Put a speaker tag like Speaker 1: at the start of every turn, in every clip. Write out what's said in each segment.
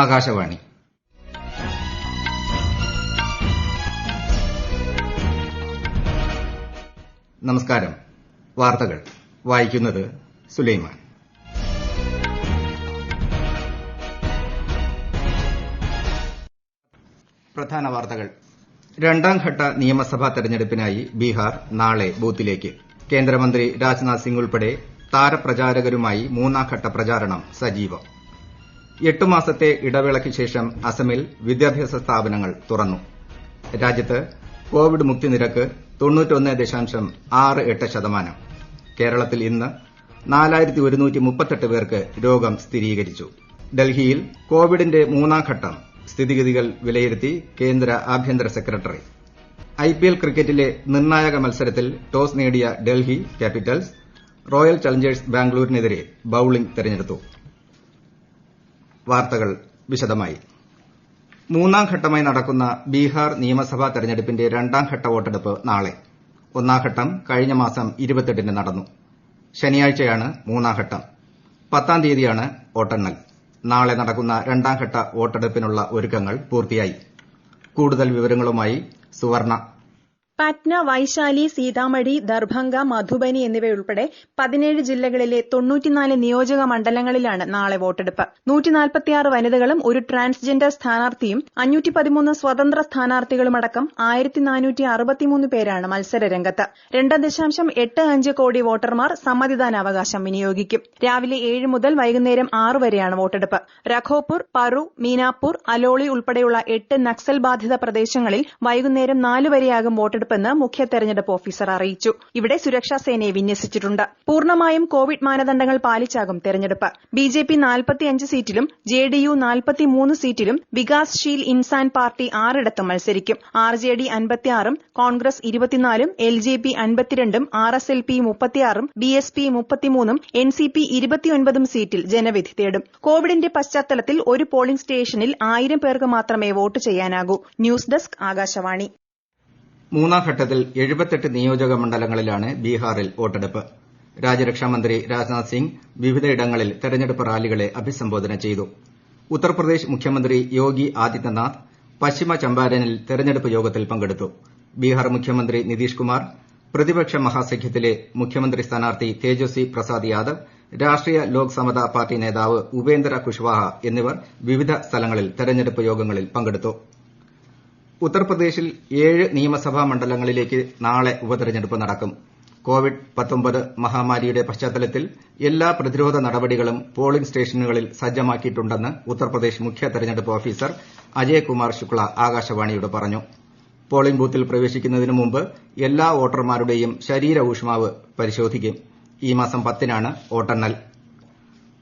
Speaker 1: ആകാശവാണി. നമസ്കാരം. വാർത്തകൾ വായിക്കുന്നത് സുലൈമാൻ. പ്രധാന വാർത്തകൾ. രണ്ടാംഘട്ട നിയമസഭാ തെരഞ്ഞെടുപ്പിനായി ബീഹാർ നാളെ ബൂത്തിലേക്ക്. കേന്ദ്രമന്ത്രി രാജ്നാഥ് സിംഗ് ഉൾപ്പെടെ താരപ്രചാരകരുമായി മൂന്നാംഘട്ട പ്രചാരണം സജീവം. 8 മാസത്തെ ഇടവേളയ്ക്ക് ശേഷം അസമിൽ വിദ്യാഭ്യാസ സ്ഥാപനങ്ങൾ തുറന്നു. രാജ്യത്ത് കോവിഡ് മുക്തി നിരക്ക് 91.68%. കേരളത്തിൽ ഇന്ന് 4138 പേർക്ക് രോഗം സ്ഥിരീകരിച്ചു. ഡൽഹിയിൽ കോവിഡിന്റെ മൂന്നാം ഘട്ടം സ്ഥിതിഗതികൾ വിലയിരുത്തി കേന്ദ്ര ആഭ്യന്തര സെക്രട്ടറി. IPL ക്രിക്കറ്റിലെ നിർണായക മത്സരത്തിൽ ടോസ് നേടിയ ഡൽഹി ക്യാപിറ്റൽസ് റോയൽ ചലഞ്ചേഴ്സ് ബാംഗ്ലൂരിനെതിരെ ബൌളിംഗ് തെരഞ്ഞെടുത്തു. വാർത്തകൾ വിശദമായി. മൂന്നാം ഘട്ടമായി നടക്കുന്ന ബീഹാർ നിയമസഭാ തെരഞ്ഞെടുപ്പിന്റെ രണ്ടാംഘട്ട വോട്ടെടുപ്പ് നാളെ. ഒന്നാം ഘട്ടം കഴിഞ്ഞ മാസം 28-ന് നടന്നു. ശനിയാഴ്ചയാണ് മൂന്നാം ഘട്ടം. 10-ാം തീയതിയാണ് വോട്ടെണ്ണൽ. നാളെ നടക്കുന്ന രണ്ടാംഘട്ട വോട്ടെടുപ്പിനുള്ള ഒരുക്കങ്ങൾ പൂർത്തിയായി. കൂടുതൽ വിവരങ്ങളുമായി സുവർണ.
Speaker 2: പറ്റ്ന, വൈശാലി, സീതാമഢി, ദർഭംഗ, മധുബനി എന്നിവയുൾപ്പെടെ 17 ജില്ലകളിലെ 94 നിയോജക മണ്ഡലങ്ങളിലാണ് നാളെ വോട്ടെടുപ്പ്. 146 വനിതകളും ഒരു ട്രാൻസ്ജെൻഡർ സ്ഥാനാർത്ഥിയും 513 സ്വതന്ത്ര സ്ഥാനാർത്ഥികളുമടക്കം 1463 പേരാണ് മത്സരരംഗത്ത്. 2.85 കോടി വോട്ടർമാർ സമ്മതിദാനാവകാശം വിനിയോഗിക്കും. രാവിലെ 7 മുതൽ വൈകുന്നേരം 6 വരെയാണ് വോട്ടെടുപ്പ്. രഘോപൂർ, പറു, മീനാപൂർ, അലോളി ഉൾപ്പെടെയുള്ള 8 നക്സൽ ബാധിത പ്രദേശങ്ങളിൽ വൈകുന്നേരം 4 വരെയാകും വോട്ടെടുപ്പെന്ന് മുഖ്യ തെരഞ്ഞെടുപ്പ് ഓഫീസർ അറിയിച്ചു. ഇവിടെ സുരക്ഷാ സേനയെ വിന്യസിച്ചിട്ടുണ്ട്. പൂർണ്ണമായും കോവിഡ് മാനദണ്ഡങ്ങൾ പാലിച്ചാകും തെരഞ്ഞെടുപ്പ്. BJP 45 സീറ്റിലും JDU 43 സീറ്റിലും വികാസ് ശീൽ ഇൻസാൻ പാർട്ടി 6 മത്സരിക്കും. RJD 56, Congress 24, LJP 52, RSLP 36, BSP 33, NCP 29 സീറ്റിൽ ജനവിധി തേടും. കോവിഡിന്റെ പശ്ചാത്തലത്തിൽ ഒരു പോളിംഗ് സ്റ്റേഷനിൽ 1000 പേർക്ക് മാത്രമേ വോട്ട് ചെയ്യാനാകൂ. News desk, Akashvani.
Speaker 1: മൂന്നാം ഘട്ടത്തിൽ 78 നിയോജക മണ്ഡലങ്ങളിലാണ് ബീഹാറിൽ വോട്ടെടുപ്പ്. രാജ്യരക്ഷാമന്ത്രി രാജ്നാഥ് സിംഗ് വിവിധയിടങ്ങളിൽ തെരഞ്ഞെടുപ്പ് റാലികളെ അഭിസംബോധന ചെയ്തു. ഉത്തർപ്രദേശ് മുഖ്യമന്ത്രി യോഗി ആദിത്യനാഥ് പശ്ചിമ ചമ്പാരനിൽ തെരഞ്ഞെടുപ്പ് യോഗത്തിൽ പങ്കെടുത്തു. ബീഹാർ മുഖ്യമന്ത്രി നിതീഷ് കുമാർ, പ്രതിപക്ഷ മഹാസഖ്യത്തിലെ മുഖ്യമന്ത്രി സ്ഥാനാർത്ഥി തേജസ്വി പ്രസാദ് യാദവ്, രാഷ്ട്രീയ ലോക് സമതാ പാർട്ടി നേതാവ് ഉപേന്ദ്ര കുശ്വാഹ എന്നിവർ വിവിധ സ്ഥലങ്ങളിൽ തെരഞ്ഞെടുപ്പ് യോഗങ്ങളിൽ പങ്കെടുത്തു. ഉത്തർപ്രദേശിൽ 7 നിയമസഭാ മണ്ഡലങ്ങളിലേക്ക് നാളെ ഉപതെരഞ്ഞെടുപ്പ് നടക്കും. കോവിഡ്-19 മഹാമാരിയുടെ പശ്ചാത്തലത്തിൽ എല്ലാ പ്രതിരോധ നടപടികളും പോളിംഗ് സ്റ്റേഷനുകളിൽ സജ്ജമാക്കിയിട്ടുണ്ടെന്ന് ഉത്തർപ്രദേശ് മുഖ്യ തെരഞ്ഞെടുപ്പ് ഓഫീസർ അജയ് കുമാർ ശുക്ല ആകാശവാണിയോട് പറഞ്ഞു. പോളിംഗ് ബൂത്തിൽ പ്രവേശിക്കുന്നതിന് മുമ്പ് എല്ലാ വോട്ടർമാരുടെയും ശരീര ഊഷ്മാവ് പരിശോധിക്കും. ഈ മാസം 10-നാണ് വോട്ടെണ്ണൽ.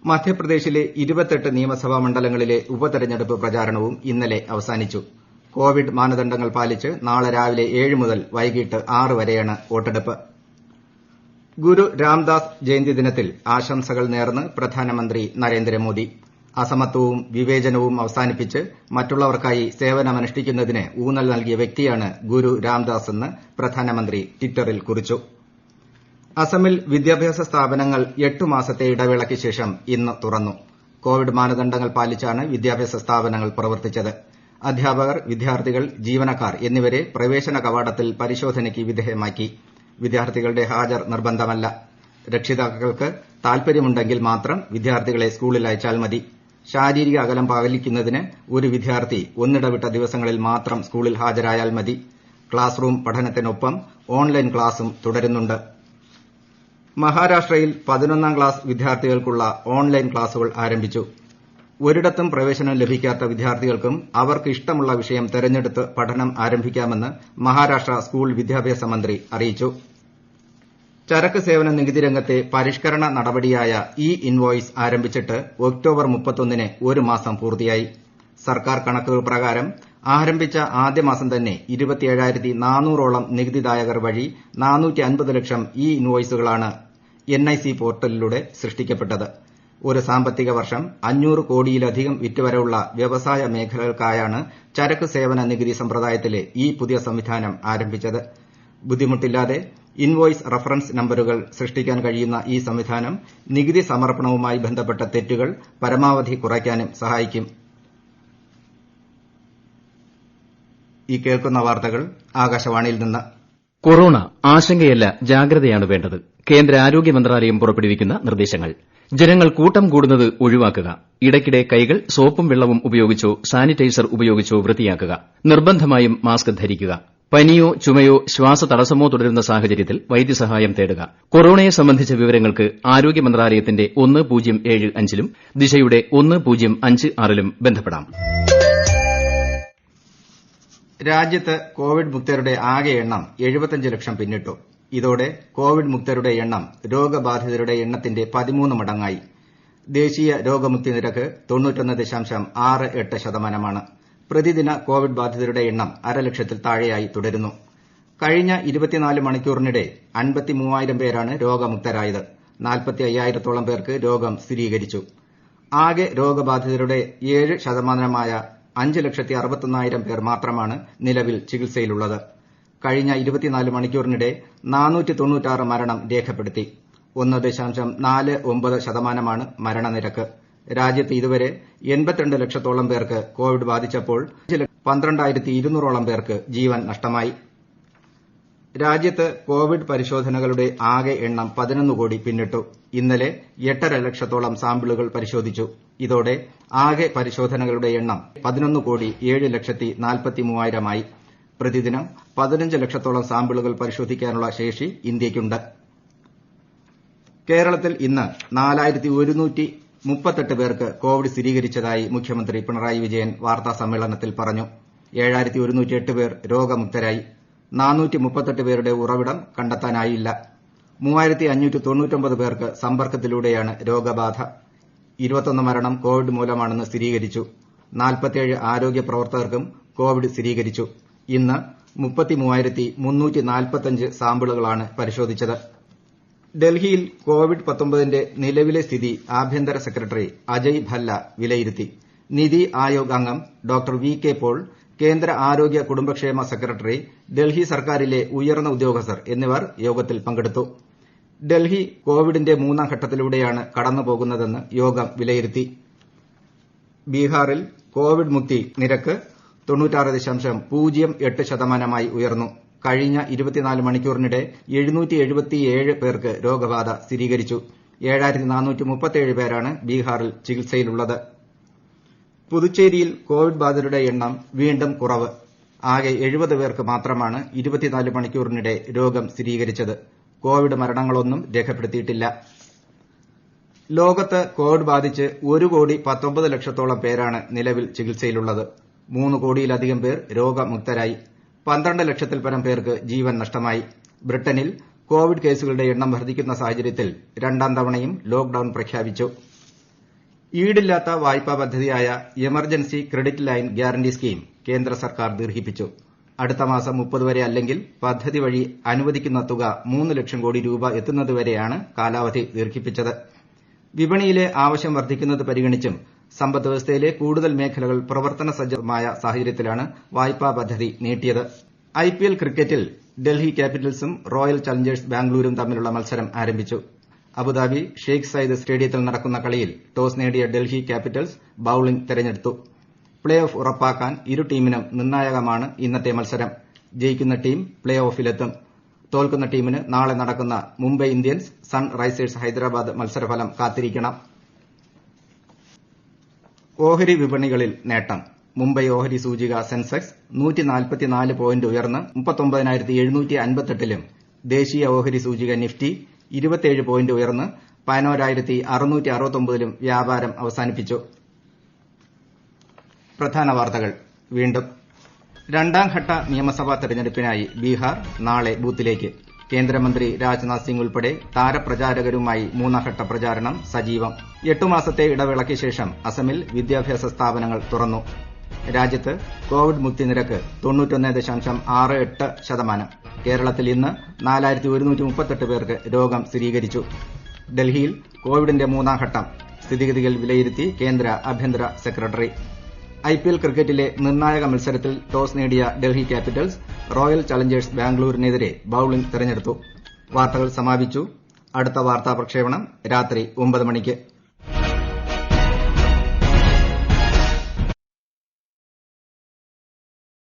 Speaker 1: മധ്യപ്രദേശിലെ 28 നിയമസഭാ മണ്ഡലങ്ങളിലെ ഉപതെരഞ്ഞെടുപ്പ് പ്രചാരണവും ഇന്നലെ അവസാനിച്ചു. കോവിഡ് മാനദണ്ഡങ്ങൾ പാലിച്ച് നാളെ രാവിലെ 7 മുതൽ വൈകിട്ട് 6 വരെയാണ് വോട്ടെടുപ്പ്. ഗുരു രാംദാസ് ജയന്തി ദിനത്തിൽ ആശംസകൾ നേർന്ന് പ്രധാനമന്ത്രി നരേന്ദ്രമോദി. അസമത്വവും വിവേചനവും അവസാനിപ്പിച്ച് മറ്റുള്ളവർക്കായി സേവനമനുഷ്ഠിക്കുന്നതിന് ഊന്നൽ നൽകിയ വ്യക്തിയാണ് ഗുരു രാംദാസ് എന്ന് പ്രധാനമന്ത്രി ട്വിറ്ററിൽ കുറിച്ചു. അസമിൽ വിദ്യാഭ്യാസ സ്ഥാപനങ്ങൾ 8 മാസത്തെ ഇടവേളയ്ക്ക് ശേഷം ഇന്ന് തുറന്നു. കോവിഡ് മാനദണ്ഡങ്ങൾ പാലിച്ചാണ് വിദ്യാഭ്യാസ സ്ഥാപനങ്ങൾ പ്രവർത്തിച്ചത്. അധ്യാപകർ, വിദ്യാർത്ഥികൾ, ജീവനക്കാർ എന്നിവരെ പ്രവേശന കവാടത്തിൽ പരിശോധനയ്ക്ക് വിധേയമാക്കി. വിദ്യാർത്ഥികളുടെ ഹാജർ നിർബന്ധമല്ല. രക്ഷിതാക്കൾക്ക് താൽപര്യമുണ്ടെങ്കിൽ മാത്രം വിദ്യാർത്ഥികളെ സ്കൂളിൽ അയച്ചാൽ മതി. ശാരീരിക അകലം പാലിക്കുന്നതിന് ഒരു വിദ്യാർത്ഥി ഒന്നിടവിട്ട ദിവസങ്ങളിൽ മാത്രം സ്കൂളിൽ ഹാജരായാൽ മതി. ക്ലാസ് റൂം പഠനത്തിനൊപ്പം ഓൺലൈൻ ക്ലാസും തുടരുന്നുണ്ട്. മഹാരാഷ്ട്രയിൽ 11ാം ക്ലാസ് വിദ്യാർത്ഥികൾക്കുള്ള ഓൺലൈൻ ക്ലാസുകൾ ആരംഭിച്ചു. ഒരിടത്തും പ്രവേശനം ലഭിക്കാത്ത വിദ്യാർത്ഥികൾക്കും അവർക്ക് ഇഷ്ടമുള്ള വിഷയം തെരഞ്ഞെടുത്ത് പഠനം ആരംഭിക്കാമെന്ന് മഹാരാഷ്ട്ര സ്കൂൾ വിദ്യാഭ്യാസ മന്ത്രി അറിയിച്ചു. ചരക്ക് സേവന നികുതി രംഗത്തെ പരിഷ്കരണ നടപടിയായ ഇൻവോയ്സ് ആരംഭിച്ചിട്ട് ഒക്ടോബർ 31-ന് 1 മാസം പൂർത്തിയായി. സർക്കാർ കണക്കുകൾ പ്രകാരം ആരംഭിച്ച ആദ്യ മാസം തന്നെ 27,400ഓളം നികുതിദായകർ വഴി 450 ലക്ഷം ഇൻവോയ്സുകളാണ് NIC പോർട്ടലിലൂടെ സൃഷ്ടിക്കപ്പെട്ടത്. ഒരു സാമ്പത്തിക വർഷം 500 കോടിയിലധികം വിറ്റുവരവുള്ള വ്യവസായ മേഖലകൾക്കായാണ് ചരക്ക് സേവന നികുതി സമ്പ്രദായത്തിലെ ഈ പുതിയ സംവിധാനം ആരംഭിച്ചത്. ബുദ്ധിമുട്ടില്ലാതെ ഇൻവോയ്സ് റഫറൻസ് നമ്പറുകൾ സൃഷ്ടിക്കാൻ കഴിയുന്ന ഈ സംവിധാനം നികുതി സമർപ്പണവുമായി ബന്ധപ്പെട്ട തെറ്റുകൾ പരമാവധി കുറയ്ക്കാനും സഹായിക്കും. ഈ കേൾക്കുന്ന വാർത്തകൾ ആകാശവാണിയിൽ നിന്ന്.
Speaker 3: കൊറോണ ആശങ്കയല്ല, ജാഗ്രതയാണ് വേണ്ടത്. കേന്ദ്ര ആരോഗ്യ മന്ത്രാലയം പുറപ്പെടുവിക്കുന്ന നിർദ്ദേശങ്ങൾ. ജനങ്ങൾ കൂട്ടം കൂടുന്നത് ഒഴിവാക്കുക. ഇടയ്ക്കിടെ കൈകൾ സോപ്പും വെള്ളവും ഉപയോഗിച്ചോ സാനിറ്റൈസർ ഉപയോഗിച്ചോ വൃത്തിയാക്കുക. നിർബന്ധമായും മാസ്ക് ധരിക്കുക. പനിയോ ചുമയോ ശ്വാസതടസ്സമോ തുടരുന്ന സാഹചര്യത്തിൽ വൈദ്യസഹായം തേടുക. കൊറോണയെ സംബന്ധിച്ച വിവരങ്ങൾക്ക് ആരോഗ്യ മന്ത്രാലയത്തിന്റെ 1075 ലും ദിശയുടെ 1056 ലും ബന്ധപ്പെടാം.
Speaker 1: രാജ്യത്ത് കോവിഡ് മുക്തരുടെ ആകെ എണ്ണം 75 ലക്ഷം പിന്നിട്ടു. ഇതോടെ കോവിഡ് മുക്തരുടെ എണ്ണം രോഗബാധിതരുടെ എണ്ണത്തിന്റെ 13 മടങ്ങായി. ദേശീയ രോഗമുക്തി നിരക്ക് 91.68%. പ്രതിദിന കോവിഡ് ബാധിതരുടെ എണ്ണം അരലക്ഷത്തിൽ താഴെയായി തുടരുന്നു. കഴിഞ്ഞ 24 മണിക്കൂറിനിടെ 53,000 പേരാണ് രോഗമുക്തരായത്. 45,000-ഓളം പേർക്ക് രോഗം സ്ഥിരീകരിച്ചു. ആകെ രോഗബാധിതരുടെ 7% 5,61,000 പേർ മാത്രമാണ് നിലവിൽ ചികിത്സയിലുള്ളത്. കഴിഞ്ഞ 24 മണിക്കൂറിനിടെ 496 മരണം രേഖപ്പെടുത്തി. 1.49% മരണനിരക്ക്. രാജ്യത്ത് ഇതുവരെ 82 ലക്ഷത്തോളം പേർക്ക് കോവിഡ് ബാധിച്ചപ്പോൾ 12,200-ഓളം പേർക്ക് ജീവൻ നഷ്ടമായി. രാജ്യത്ത് കോവിഡ് പരിശോധനകളുടെ ആകെ എണ്ണം 11 കോടി പിന്നിട്ടു. ഇന്നലെ 8.5 ലക്ഷത്തോളം സാമ്പിളുകൾ പരിശോധിച്ചു. ഇതോടെ ആകെ പരിശോധനകളുടെ എണ്ണം 11,07,43,000 പ്രതിദിനം 15 ലക്ഷത്തോളം സാമ്പിളുകൾ പരിശോധിക്കാനുള്ള ശേഷി ഇന്ത്യയ്ക്കുണ്ട്. കേരളത്തിൽ ഇന്ന് 4,138 പേർക്ക് കോവിഡ് സ്ഥിരീകരിച്ചതായി മുഖ്യമന്ത്രി പിണറായി വിജയൻ വാർത്താസമ്മേളനത്തിൽ പറഞ്ഞു. 7,108 പേർ രോഗമുക്തരായി. 438 പേരുടെ ഉറവിടം കണ്ടെത്താനായില്ല. 3,599 പേർക്ക് സമ്പർക്കത്തിലൂടെയാണ് രോഗബാധ. 21 മരണം കോവിഡ് മൂലമാണെന്ന് സ്ഥിരീകരിച്ചു. 47 ആരോഗ്യ പ്രവർത്തകർക്കും കോവിഡ് സ്ഥിരീകരിച്ചു. ഇന്ന് 33,345 സാമ്പിളുകളാണ് പരിശോധിച്ചത്. ഡൽഹിയിൽ കോവിഡ്-19ന്റെ നിലവിലെ സ്ഥിതി ആഭ്യന്തര സെക്രട്ടറി അജയ് ഭല്ല വിലയിരുത്തി. നിതി ആയോഗ് അംഗം ഡോക്ടർ വി കെ പോൾ, കേന്ദ്ര ആരോഗ്യ കുടുംബക്ഷേമ സെക്രട്ടറി, ഡൽഹി സർക്കാരിലെ ഉയർന്ന ഉദ്യോഗസ്ഥർ എന്നിവർ യോഗത്തിൽ പങ്കെടുത്തു. ഡൽഹി കോവിഡിന്റെ 3ാം ഘട്ടത്തിലൂടെയാണ് കടന്നുപോകുന്നതെന്ന് യോഗം വിലയിരുത്തി. ബീഹാറിൽ കോവിഡ് മുക്തി നിരക്ക് 96.08% ഉയർന്നു. കഴിഞ്ഞ 24 മണിക്കൂറിനിടെ 777 പേർക്ക് രോഗബാധ സ്ഥിരീകരിച്ചു. 7,437 പേരാണ് ബീഹാറിൽ ചികിത്സയിലുള്ളത്. പുതുച്ചേരിയിൽ കോവിഡ് ബാധിതരുടെ എണ്ണം വീണ്ടും കുറവ്. ആകെ 70 പേർക്ക് മാത്രമാണ് 24 മണിക്കൂറിനിടെ രോഗം സ്ഥിരീകരിച്ചത്. കോവിഡ് മരണങ്ങളൊന്നും രേഖപ്പെടുത്തിയിട്ടില്ല. ലോകത്ത് കോവിഡ് ബാധിച്ച് 1,19 ലക്ഷത്തോളം പേരാണ് നിലവിൽ ചികിത്സയിലുള്ളത്. 3 കോടിയിലധികം പേർ രോഗമുക്തരായി. 12 ലക്ഷത്തിൽ പരം പേർക്ക് ജീവൻ നഷ്ടമായി. ബ്രിട്ടനിൽ കോവിഡ് കേസുകളുടെ എണ്ണം വർദ്ധിക്കുന്ന സാഹചര്യത്തിൽ 2ാം തവണയും ലോക്ഡൌൺ പ്രഖ്യാപിച്ചു. ഈടില്ലാത്ത വായ്പാ പദ്ധതിയായ emergency credit line guarantee scheme കേന്ദ്ര സർക്കാർ ദീർഘിപ്പിച്ചു. അടുത്ത മാസം 30 വരെ അല്ലെങ്കിൽ പദ്ധതി വഴി അനുവദിക്കുന്ന തുക 3 ലക്ഷം കോടി രൂപ എത്തുന്നതുവരെയാണ് കാലാവധി ദീർഘിപ്പിച്ചത്. വിപണിയിലെ ആവശ്യം വർദ്ധിക്കുന്നത് പരിഗണിച്ചും സമ്പദ് വ്യവസ്ഥയിലെ കൂടുതൽ മേഖലകൾ പ്രവർത്തന സജ്ജമായ സാഹചര്യത്തിലാണ് വായ്പാ പദ്ധതി നീട്ടിയത്. IPL ക്രിക്കറ്റിൽ ഡൽഹി ക്യാപിറ്റൽസും റോയൽ ചലഞ്ചേഴ്സ് ബാംഗ്ലൂരും തമ്മിലുള്ള മത്സരം ആരംഭിച്ചു. അബുദാബി ഷെയ്ഖ് സയ്യിദ് സ്റ്റേഡിയത്തിൽ നടക്കുന്ന കളിയിൽ ടോസ് നേടിയ ഡൽഹി ക്യാപിറ്റൽസ് ബൌളിംഗ് തെരഞ്ഞെടുത്തു. പ്ലേ ഓഫ് ഉറപ്പാക്കാൻ ഇരു ടീമിനും നിർണായകമാണ് ഇന്നത്തെ മത്സരം. ജയിക്കുന്ന ടീം പ്ലേ ഓഫിലെത്തും. തോൽക്കുന്ന ടീമിന് നാളെ നടക്കുന്ന മുംബൈ ഇന്ത്യൻസ് സൺറൈസേഴ്സ് ഹൈദരാബാദ് മത്സരഫലം കാത്തിരിക്കണം. ഓഹരി വിപണികളിൽ നേട്ടം. മുംബൈ ഓഹരി സൂചിക സെൻസെക്സ് 144 പോയിന്റ് ഉയർന്ന് 39,758-ലും ദേശീയ ഓഹരി സൂചിക നിഫ്റ്റി 27 പോയിന്റ് ഉയർന്ന് 11,669-ലും വ്യാപാരം അവസാനിപ്പിച്ചു. പ്രധാന വാർത്തകൾ വീണ്ടും. 2ാം ഘട്ട നിയമസഭാ തെരഞ്ഞെടുപ്പിനായി ബീഹാർ നാളെ ബൂത്തിലേക്ക്. കേന്ദ്രമന്ത്രി രാജ്നാഥ് സിംഗ് ഉൾപ്പെടെ താരപ്രചാരകരുമായി 3ാം ഘട്ട പ്രചാരണം സജീവം. 8 മാസത്തെ ഇടവേളയ്ക്ക് ശേഷം അസമിൽ വിദ്യാഭ്യാസ സ്ഥാപനങ്ങൾ തുറന്നു. രാജ്യത്ത് കോവിഡ് മുക്തി നിരക്ക് 91.68%. കേരളത്തിൽ ഇന്ന് 4,138 പേർക്ക് രോഗം സ്ഥിരീകരിച്ചു. ഡൽഹിയിൽ കോവിഡിന്റെ 3ാം ഘട്ടം. സ്ഥിതിഗതികൾ വിലയിരുത്തി കേന്ദ്ര ആഭ്യന്തര സെക്രട്ടറി. IPL ക്രിക്കറ്റിലെ നിർണായക മത്സരത്തിൽ ടോസ് നേടിയ ഡൽഹി ക്യാപിറ്റൽസ് റോയൽ ചലഞ്ചേഴ്സ് ബാംഗ്ലൂരിനെതിരെ ബൌളിംഗ് തെരഞ്ഞെടുത്തു. വാർത്തകൾ സമാപിച്ചു. അടുത്ത വാർത്താ പ്രക്ഷേപണം രാത്രി 9 മണിക്ക്.